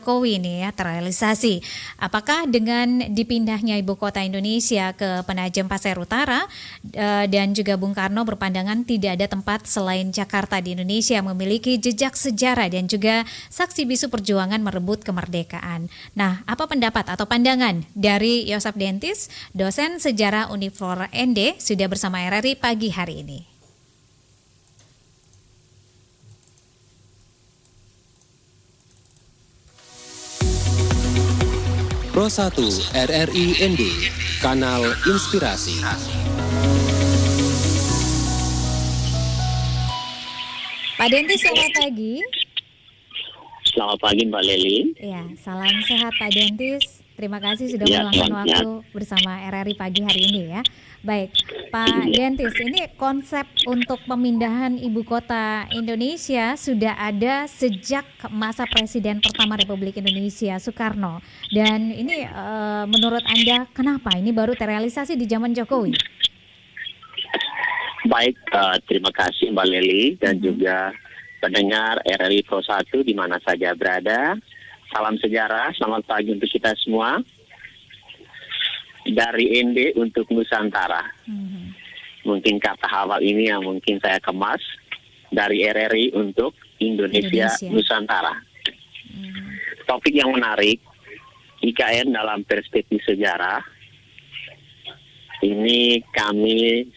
Jokowi nih ya terrealisasi. Apakah dengan dipindahnya ibu kota Indonesia ke Penajam Pasir Utara dan juga Bung Karno berpandangan tidak ada tempat selain Jakarta di Indonesia yang memiliki jejak sejarah dan juga saksi bisu perjuangan merebut kemerdekaan. Nah, apa pendapat atau pandangan dari Yosef Dentis, dosen sejarah Unifor ND, sudah bersama RRI pagi hari ini. Pro 1 RRI ND, kanal inspirasi. Pak Dentis, selamat pagi. Selamat pagi Mbak Leli. Ya, salam sehat Pak Dentis. Terima kasih sudah meluangkan waktu bersama RRI pagi hari ini ya. Baik, Pak Dentis, ini konsep untuk pemindahan ibu kota Indonesia sudah ada sejak masa Presiden pertama Republik Indonesia, Soekarno. Dan ini menurut Anda kenapa ini baru terrealisasi di zaman Jokowi? Baik, terima kasih Mbak Leli dan juga pendengar RRI Pro 1 di mana saja berada. Salam sejarah, selamat pagi untuk kita semua. Dari ND untuk Nusantara. Mungkin kata awal ini yang mungkin saya kemas. Dari RRI untuk Indonesia. Nusantara. Topik yang menarik, IKN dalam perspektif sejarah. Ini kami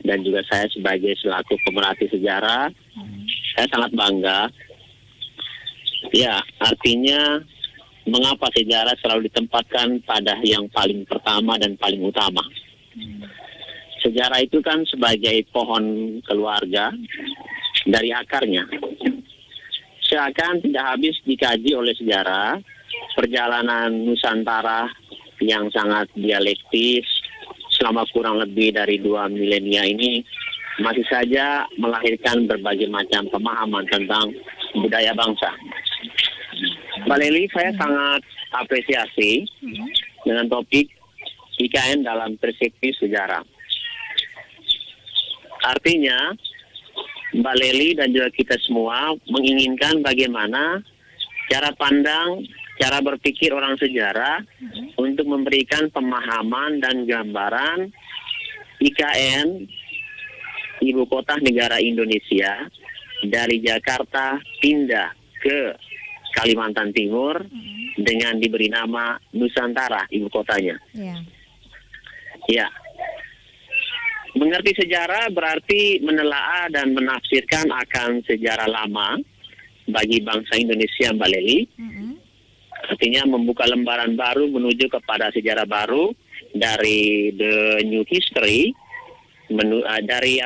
dan juga saya sebagai selaku pemerhati sejarah, saya sangat bangga. Ya, artinya mengapa sejarah selalu ditempatkan pada yang paling pertama dan paling utama. Sejarah itu kan sebagai pohon keluarga dari akarnya. Seakan tidak habis dikaji oleh sejarah, perjalanan Nusantara yang sangat dialektis selama kurang lebih dari 2 milenia ini masih saja melahirkan berbagai macam pemahaman tentang budaya bangsa. Mbak Leli, saya sangat apresiasi dengan topik IKN dalam perspektif sejarah. Artinya, Mbak Leli dan juga kita semua menginginkan bagaimana cara pandang, cara berpikir orang sejarah untuk memberikan pemahaman dan gambaran IKN, Ibu Kota Negara Indonesia, dari Jakarta pindah ke Kalimantan Timur dengan diberi nama Nusantara, ibu kotanya. Ya. Mengerti sejarah berarti menelaah dan menafsirkan akan sejarah lama bagi bangsa Indonesia, Mbak Leli. Artinya membuka lembaran baru menuju kepada sejarah baru dari the new history, dari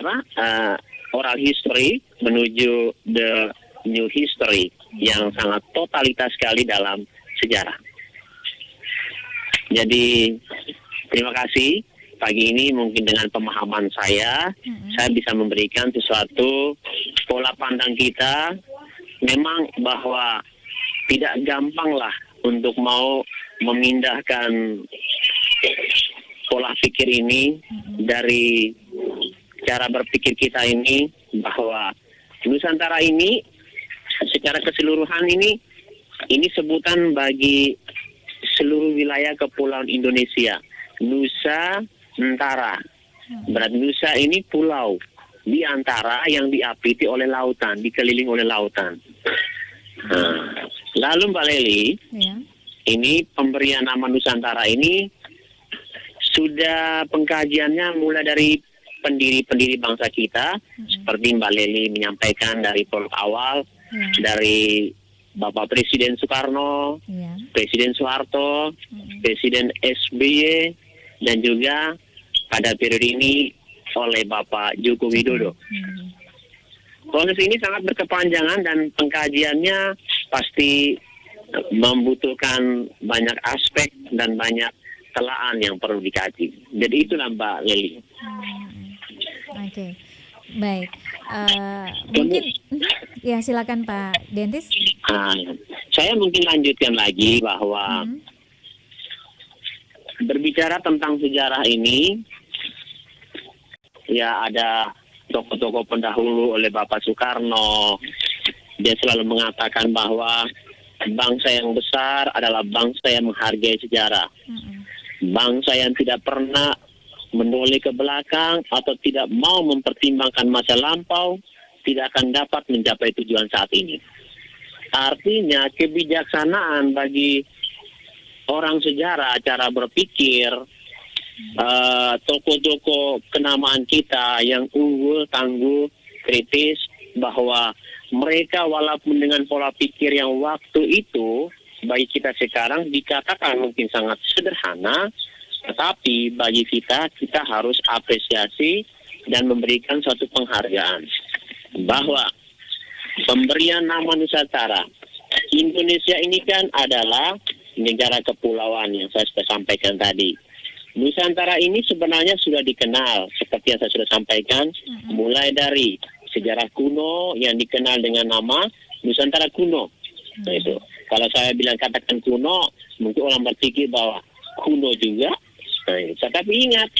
oral history menuju the new history yang sangat totalitas sekali dalam sejarah. Jadi terima kasih pagi ini mungkin dengan pemahaman saya bisa memberikan sesuatu pola pandang kita. Memang bahwa tidak gampanglah untuk mau memindahkan pola pikir ini dari cara berpikir kita ini, bahwa Nusantara ini secara keseluruhan ini sebutan bagi seluruh wilayah kepulauan Indonesia. Nusantara. Berarti Nusa ini pulau di antara yang diapiti oleh lautan, dikelilingi oleh lautan. Lalu Mbak Leli, ini pemberian nama Nusantara ini sudah pengkajiannya mulai dari pendiri-pendiri bangsa kita, seperti Mbak Leli menyampaikan dari awal, dari Bapak Presiden Soekarno, Presiden Soeharto, Presiden SBY, dan juga pada periode ini oleh Bapak Joko Widodo. Proses ini sangat berkepanjangan dan pengkajiannya pasti membutuhkan banyak aspek dan banyak telaan yang perlu dikaji. Jadi itulah Mbak Leli. Oke. Baik, mungkin ya silakan Pak Dentis. Saya mungkin lanjutkan lagi bahwa berbicara tentang sejarah ini, ya ada tokoh-tokoh pendahulu oleh Bapak Soekarno. Dia selalu mengatakan bahwa bangsa yang besar adalah bangsa yang menghargai sejarah. Bangsa yang tidak pernah menoleh ke belakang atau tidak mau mempertimbangkan masa lampau tidak akan dapat mencapai tujuan saat ini. Artinya kebijaksanaan bagi orang sejarah, cara berpikir, tokoh-tokoh kenamaan kita yang unggul, tangguh, kritis, bahwa mereka walaupun dengan pola pikir yang waktu itu bagi kita sekarang dikatakan mungkin sangat sederhana, tetapi bagi kita harus apresiasi dan memberikan suatu penghargaan bahwa pemberian nama Nusantara. Indonesia ini kan adalah negara kepulauan yang saya sudah sampaikan tadi. Nusantara ini sebenarnya sudah dikenal seperti yang saya sudah sampaikan, mulai dari sejarah kuno yang dikenal dengan nama Nusantara kuno. Nah, itu. Kalau saya bilang katakan kuno, mungkin orang berpikir bahwa kuno juga. Nah, tapi ingat,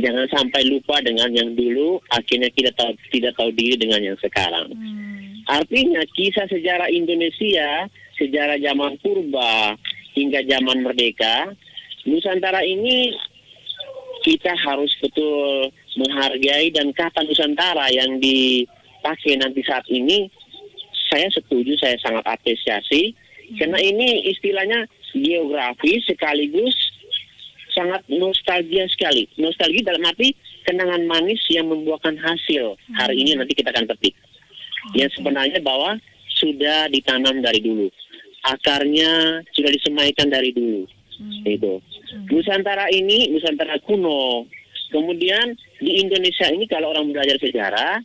jangan sampai lupa dengan yang dulu, akhirnya kita tidak tahu diri dengan yang sekarang. Artinya kisah sejarah Indonesia, sejarah zaman purba hingga zaman merdeka, Nusantara ini kita harus betul menghargai, dan kata Nusantara yang dipakai nanti saat ini, saya setuju, saya sangat apresiasi, karena ini istilahnya geografis sekaligus sangat nostalgia sekali. Nostalgia dalam arti kenangan manis yang membuahkan hasil. Hari ini nanti kita akan petik. Yang sebenarnya bahwa sudah ditanam dari dulu. Akarnya sudah disemaikan dari dulu. Itu. Nusantara ini, Nusantara kuno. Kemudian di Indonesia ini kalau orang belajar sejarah,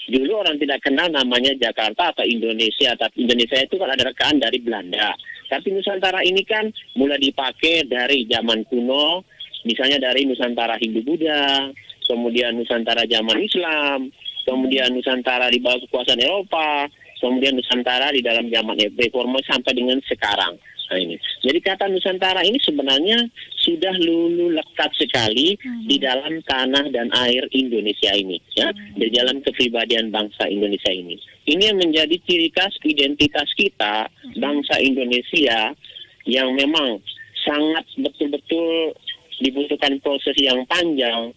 dulu orang tidak kenal namanya Jakarta atau Indonesia. Tapi Indonesia itu kan ada rekaan dari Belanda. Tapi Nusantara ini kan mulai dipakai dari zaman kuno, misalnya dari Nusantara Hindu-Buddha, kemudian Nusantara zaman Islam, kemudian Nusantara di bawah kekuasaan Eropa, kemudian Nusantara di dalam zaman reformasi sampai dengan sekarang. Nah, ini. Jadi kata Nusantara ini sebenarnya sudah lulu lekat sekali di dalam tanah dan air Indonesia ini, ya, di dalam kepribadian bangsa Indonesia ini. Ini yang menjadi ciri khas identitas kita, bangsa Indonesia, yang memang sangat betul-betul dibutuhkan proses yang panjang.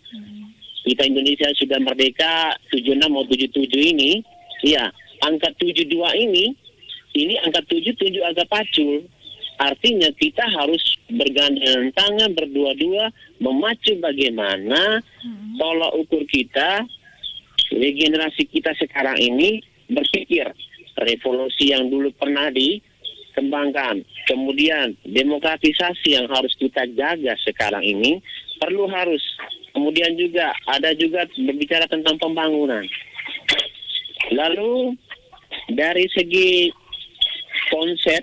Kita Indonesia sudah merdeka 76 mau 77 ini, ya, angka 72 ini angka 77 agak pacul. Artinya kita harus bergandengan tangan berdua-dua memacu bagaimana tolak ukur kita, generasi kita sekarang ini berpikir revolusi yang dulu pernah dikembangkan, kemudian demokratisasi yang harus kita jaga sekarang ini harus. Kemudian juga ada juga berbicara tentang pembangunan. Lalu dari segi konsep,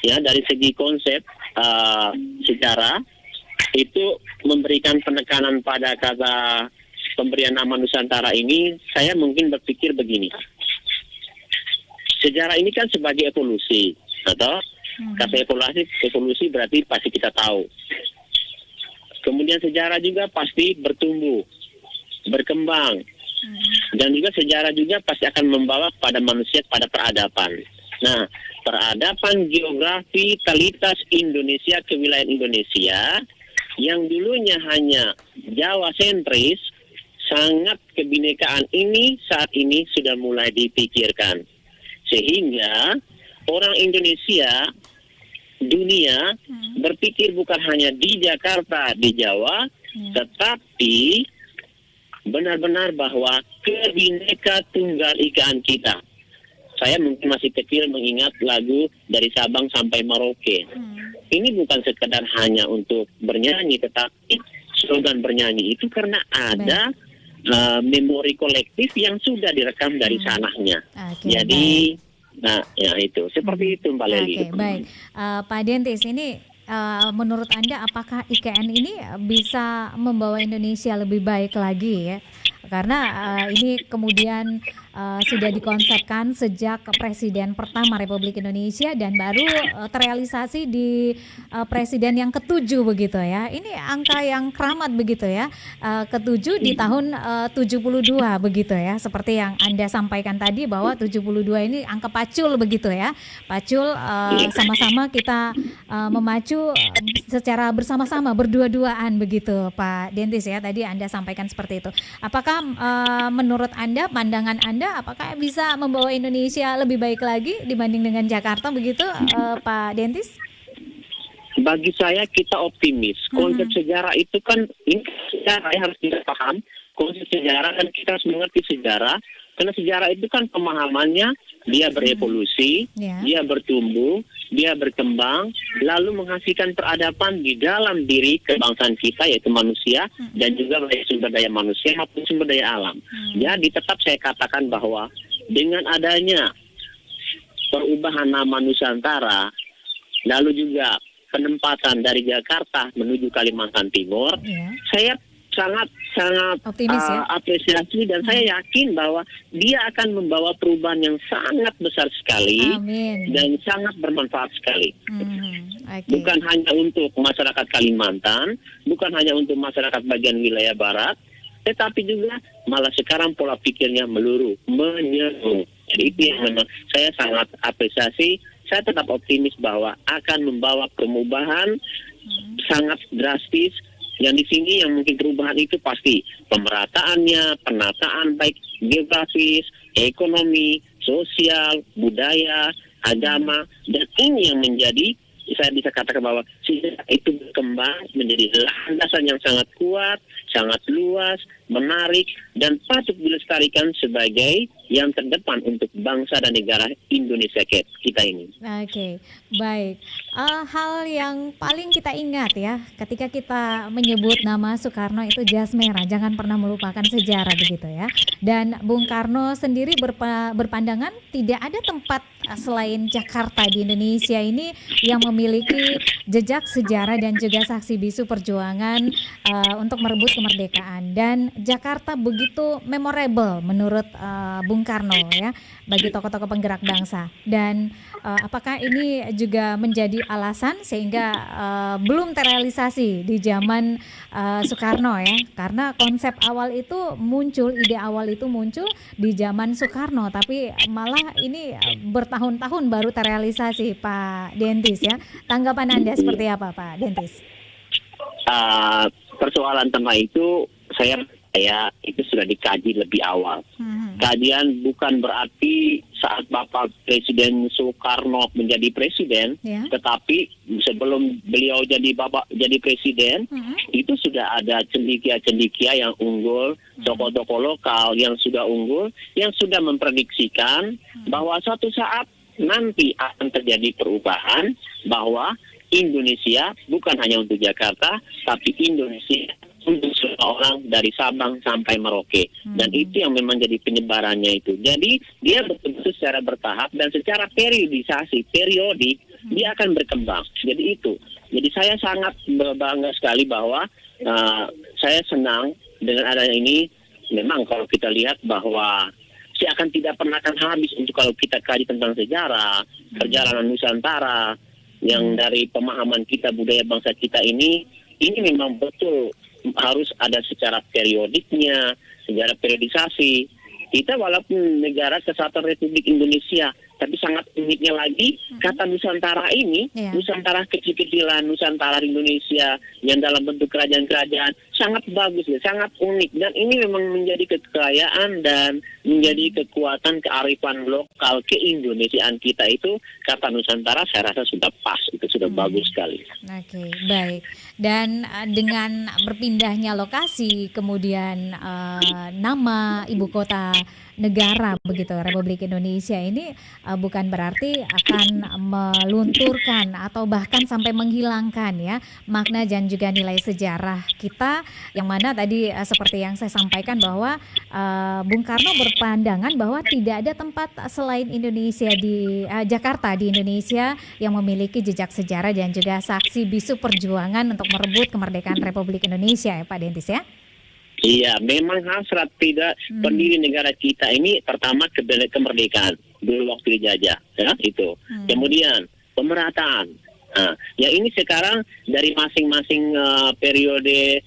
ya, dari segi konsep sejarah itu memberikan penekanan pada kata pemberian nama Nusantara ini. Saya mungkin berpikir begini, sejarah ini kan sebagai evolusi, atau kata evolusi berarti pasti kita tahu. Kemudian sejarah juga pasti bertumbuh, berkembang, dan juga sejarah juga pasti akan membawa pada manusia pada peradaban. Nah, peradaban geografi totalitas Indonesia, kewilayahan Indonesia yang dulunya hanya Jawa sentris, sangat kebinekaan ini saat ini sudah mulai dipikirkan. Sehingga orang Indonesia dunia berpikir bukan hanya di Jakarta, di Jawa, tetapi benar-benar bahwa kebineka tunggal ikaan kita. Saya mungkin masih kecil mengingat lagu dari Sabang sampai Merauke. Ini bukan sekedar hanya untuk bernyanyi, tetapi slogan bernyanyi itu karena ada memori kolektif yang sudah direkam dari sananya. Jadi, nah, ya itu. Seperti itu Mbak Leli. Baik. Pak Dentis, ini menurut Anda apakah IKN ini bisa membawa Indonesia lebih baik lagi, ya? Karena ini kemudian sudah dikonsepkan sejak Presiden pertama Republik Indonesia dan baru terrealisasi di Presiden yang ketujuh begitu ya. Ini angka yang keramat begitu ya, ketujuh di tahun 72 begitu ya. Seperti yang Anda sampaikan tadi bahwa 72 ini angka pacul begitu ya. Pacul sama-sama kita memacu secara bersama-sama, berdua-duaan begitu Pak Dentis ya. Tadi Anda sampaikan seperti itu. Apakah menurut Anda, pandangan Anda, apakah bisa membawa Indonesia lebih baik lagi dibanding dengan Jakarta begitu Pak Dentis? Bagi saya kita optimis. Konsep sejarah itu kan, ini sejarah harus kita paham. Konsep sejarah kan kita harus mengerti sejarah. Karena sejarah itu kan pemahamannya, dia berevolusi, dia bertumbuh, dia berkembang, lalu menghasilkan peradaban di dalam diri kebangsaan kita, yaitu manusia, dan juga sumber daya manusia maupun sumber daya alam. Jadi tetap saya katakan bahwa dengan adanya perubahan nama Nusantara, lalu juga penempatan dari Jakarta menuju Kalimantan Timur, saya sangat optimis ya? Apresiasi dan saya yakin bahwa dia akan membawa perubahan yang sangat besar sekali. Amin. Dan sangat bermanfaat sekali. Okay. Bukan hanya untuk masyarakat Kalimantan, bukan hanya untuk masyarakat bagian wilayah barat, tetapi juga malah sekarang pola pikirnya menyeluruh. Jadi itu yang memang saya sangat apresiasi. Saya tetap optimis bahwa akan membawa perubahan sangat drastis. Yang di sini yang mungkin perubahan itu pasti pemerataannya, penataan baik geografis, ekonomi, sosial, budaya, agama, dan ini yang menjadi, saya bisa katakan bahwa sejarah itu berkembang menjadi landasan yang sangat kuat, sangat luas, menarik, dan patut dilestarikan sebagai yang terdepan untuk bangsa dan negara Indonesia kita ini. Oke, baik. Hal yang paling kita ingat ya, ketika kita menyebut nama Soekarno itu jas merah, jangan pernah melupakan sejarah begitu ya. Dan Bung Karno sendiri berpandangan tidak ada tempat selain Jakarta di Indonesia ini yang memiliki jejak sejarah dan juga saksi bisu perjuangan untuk merebut kemerdekaan. Dan Jakarta begitu memorable menurut Bung Karno ya bagi tokoh-tokoh penggerak bangsa. Dan apakah ini juga menjadi alasan sehingga belum terrealisasi di zaman Soekarno ya? Karena konsep awal itu muncul, ide awal itu muncul di zaman Soekarno, tapi malah ini bertahun-tahun baru terrealisasi Pak Dentis ya. Tanggapan Anda seperti apa Pak Dentis? Persoalan tentang itu saya itu sudah dikaji lebih awal. Kajian bukan berarti saat Bapak Presiden Soekarno menjadi presiden, tetapi sebelum beliau jadi presiden, itu sudah ada cendekia-cendekia yang unggul, tokoh-tokoh lokal yang sudah unggul, yang sudah memprediksikan bahwa suatu saat nanti akan terjadi perubahan, bahwa Indonesia bukan hanya untuk Jakarta, tapi Indonesia untuk semua orang dari Sabang sampai Merauke. Dan itu yang memang jadi penyebarannya itu. Jadi dia betul-betul secara bertahap dan secara periodik, dia akan berkembang. Jadi itu. Jadi saya sangat bangga sekali bahwa saya senang dengan adanya ini. Memang kalau kita lihat bahwa akan tidak pernah akan habis untuk kalau kita kaji tentang sejarah, perjalanan Nusantara, yang dari pemahaman kita, budaya bangsa kita ini memang betul harus ada secara periodiknya, secara periodisasi. Kita walaupun negara kesatuan Republik Indonesia, tapi sangat uniknya lagi kata Nusantara ini, Nusantara kecil-kecilan, Nusantara Indonesia yang dalam bentuk kerajaan-kerajaan sangat bagus, sangat unik, dan ini memang menjadi kekayaan dan menjadi kekuatan kearifan lokal keindonesiaan kita itu. Kata Nusantara saya rasa sudah pas, itu sudah bagus sekali. Oke, baik. Dan dengan berpindahnya lokasi, kemudian nama ibu kota negara begitu Republik Indonesia ini bukan berarti akan melunturkan atau bahkan sampai menghilangkan ya makna dan juga nilai sejarah kita, yang mana tadi seperti yang saya sampaikan bahwa Bung Karno berpandangan bahwa tidak ada tempat selain Indonesia di Jakarta di Indonesia yang memiliki jejak sejarah dan juga saksi bisu perjuangan untuk merebut kemerdekaan Republik Indonesia ya Pak Dentis ya. Iya, memang hasrat tidak pendiri negara kita ini pertama kemerdekaan dulu waktu dijajah, ya itu. Kemudian pemerataan. Nah, yang ini sekarang dari masing-masing periode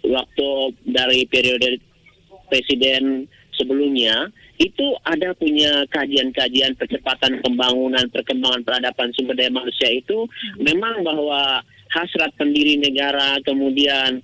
waktu dari periode presiden sebelumnya itu ada punya kajian-kajian percepatan pembangunan, perkembangan peradaban sumber daya manusia itu memang bahwa hasrat pendiri negara, kemudian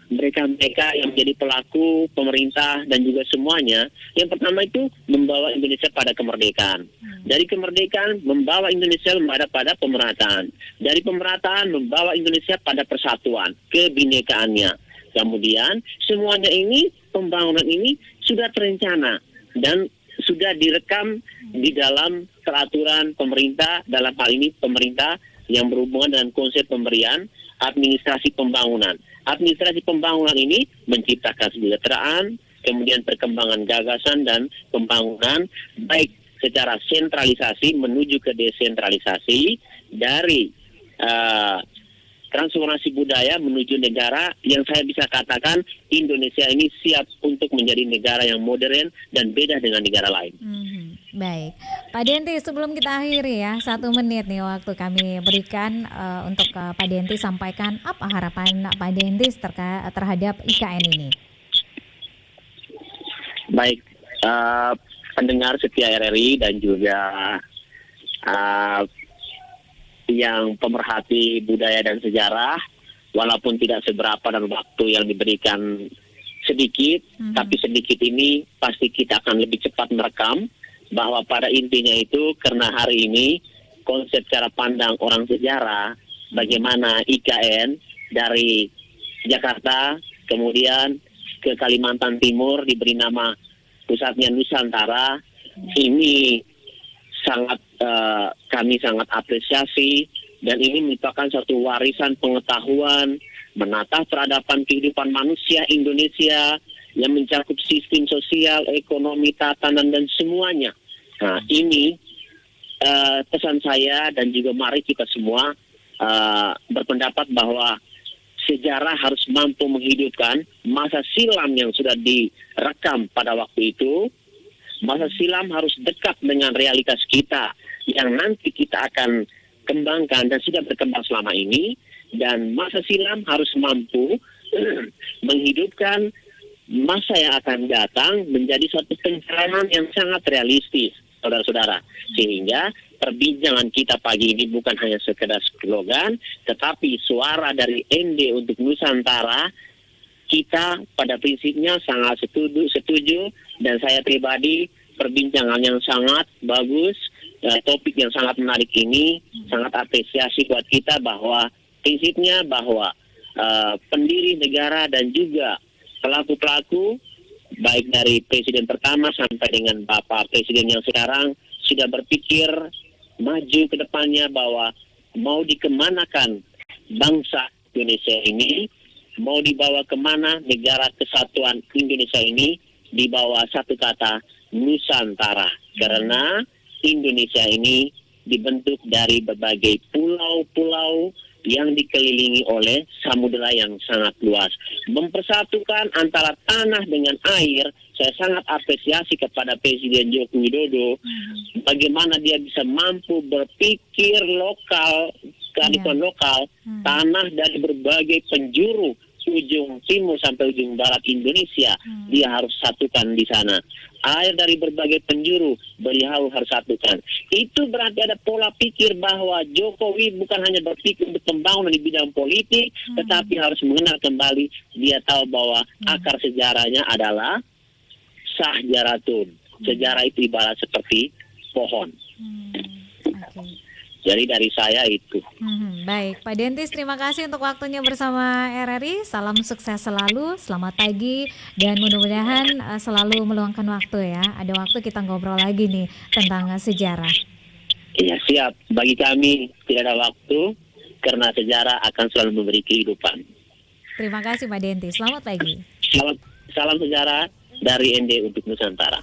mereka-mereka yang menjadi pelaku pemerintah dan juga semuanya, yang pertama itu membawa Indonesia pada kemerdekaan. Dari kemerdekaan membawa Indonesia pada pemerataan. Dari pemerataan membawa Indonesia pada persatuan, kebinekaannya. Kemudian semuanya ini, pembangunan ini sudah terencana dan sudah direkam di dalam peraturan pemerintah, dalam hal ini pemerintah yang berhubungan dengan konsep pemberian administrasi pembangunan. Administrasi pembangunan ini menciptakan kesejahteraan, kemudian perkembangan gagasan dan pembangunan baik secara sentralisasi menuju ke desentralisasi, dari transformasi budaya menuju negara yang saya bisa katakan Indonesia ini siap untuk menjadi negara yang modern dan beda dengan negara lain. Baik, Pak Denti, sebelum kita akhiri ya, 1 menit nih waktu kami berikan untuk Pak Denti sampaikan apa harapan Pak Denti terhadap IKN ini. Baik, pendengar setia RRI dan juga yang pemerhati budaya dan sejarah, walaupun tidak seberapa dan waktu yang diberikan sedikit, tapi sedikit ini pasti kita akan lebih cepat merekam bahwa pada intinya itu karena hari ini konsep cara pandang orang sejarah bagaimana IKN dari Jakarta kemudian ke Kalimantan Timur diberi nama pusatnya Nusantara, ini sangat kami sangat apresiasi dan ini merupakan suatu warisan pengetahuan menata peradaban kehidupan manusia Indonesia yang mencakup sistem sosial, ekonomi, tatanan dan semuanya. Nah, ini pesan saya dan juga mari kita semua berpendapat bahwa sejarah harus mampu menghidupkan masa silam yang sudah direkam pada waktu itu. Masa silam harus dekat dengan realitas kita yang nanti kita akan kembangkan dan sudah berkembang selama ini. Dan masa silam harus mampu menghidupkan masa yang akan datang menjadi suatu pencerahan yang sangat realistis, saudara-saudara. Sehingga perbincangan kita pagi ini bukan hanya sekedar slogan, tetapi suara dari ND untuk Nusantara. Kita pada prinsipnya sangat setuju dan saya pribadi perbincangan yang sangat bagus, topik yang sangat menarik ini sangat apresiasi buat kita bahwa prinsipnya bahwa pendiri negara dan juga pelaku-pelaku baik dari presiden pertama sampai dengan Bapak Presiden yang sekarang sudah berpikir maju ke depannya bahwa mau dikemanakan bangsa Indonesia ini, mau dibawa kemana negara kesatuan Indonesia ini, dibawa satu kata Nusantara. Karena Indonesia ini dibentuk dari berbagai pulau-pulau yang dikelilingi oleh samudera yang sangat luas. Mempersatukan antara tanah dengan air, saya sangat apresiasi kepada Presiden Joko Widodo, bagaimana dia bisa mampu berpikir lokal, kearifan lokal, tanah dari berbagai penjuru, ujung timur sampai ujung barat Indonesia, dia harus satukan di sana. Air dari berbagai penjuru, beliau harus satukan. Itu berarti ada pola pikir bahwa Jokowi bukan hanya berpikir untuk pembangunan di bidang politik, tetapi harus mengenal kembali, dia tahu bahwa akar sejarahnya adalah Sahjaratun. Sejarah itu ibarat seperti pohon. Jadi dari saya itu. Baik, Pak Dentis, terima kasih untuk waktunya bersama RRI. Salam sukses selalu, selamat pagi, dan mudah-mudahan selalu meluangkan waktu ya. Ada waktu kita ngobrol lagi nih tentang sejarah. Iya, siap. Bagi kami tidak ada waktu karena sejarah akan selalu memberi kehidupan. Terima kasih Pak Dentis, selamat pagi. Salam sejarah dari ND untuk Nusantara.